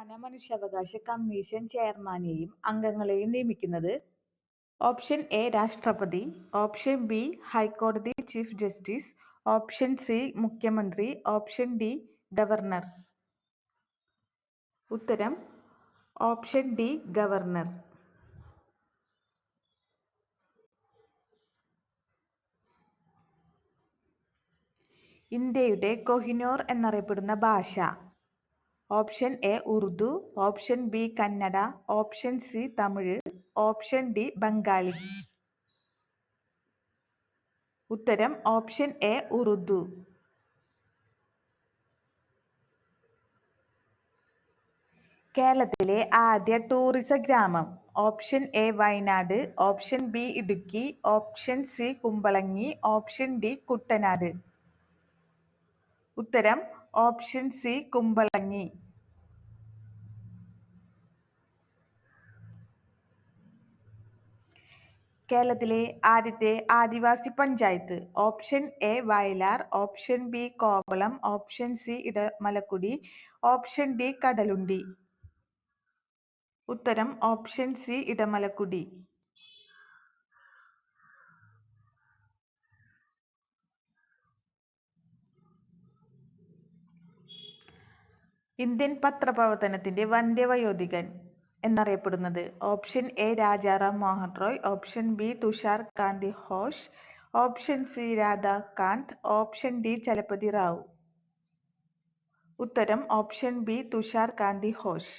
മനുഷ്യാവകാശ കമ്മീഷൻ ചെയർമാനെയും അംഗങ്ങളെയും നിയമിക്കുന്നത് ഓപ്ഷൻ എ രാഷ്ട്രപതി, ഓപ്ഷൻ ബി ഹൈക്കോടതി ചീഫ് ജസ്റ്റിസ്, ഓപ്ഷൻ സി മുഖ്യമന്ത്രി, ഓപ്ഷൻ ഡി ഗവർണർ. ഉത്തരം ഓപ്ഷൻ ഡി ഗവർണർ. ഇന്ത്യയുടെ കൊഹിനൂർ എന്നറിയപ്പെടുന്ന ഭാഷ option A Urdu, option B Kannada, option C Tamil, option D Bengali. ഉത്തരം ഓപ്ഷൻ എ ഉറുദു. കേരളത്തിലെ ആദ്യ ടൂറിസം ഗ്രാമം option A Wayanad, option B Idukki, option C Kumbalangi, option D Kuttanad. ഉത്തരം ഓപ്ഷൻ സി കുമ്പളങ്ങി. കേരളത്തിലെ ആദ്യത്തെ ആദിവാസി panchayat option A Vayalar, option B Kovalam, option C Edamalakudy, option D Kadalundi. ഉത്തരം ഓപ്ഷൻ സി ഇടമലക്കുടി. ഇന്ത്യൻ പത്രപ്രവർത്തനത്തിന്റെ വന്ധ്യവയോധികൻ എന്നറിയപ്പെടുന്നത് option A Rajaram Mohan Roy, option B Tushar Kanti Ghosh, option C Radhakant, option D Chalapathi Rao. ഉത്തരം ഓപ്ഷൻ ബി തുഷാർ കാന്തി ഘോഷ്.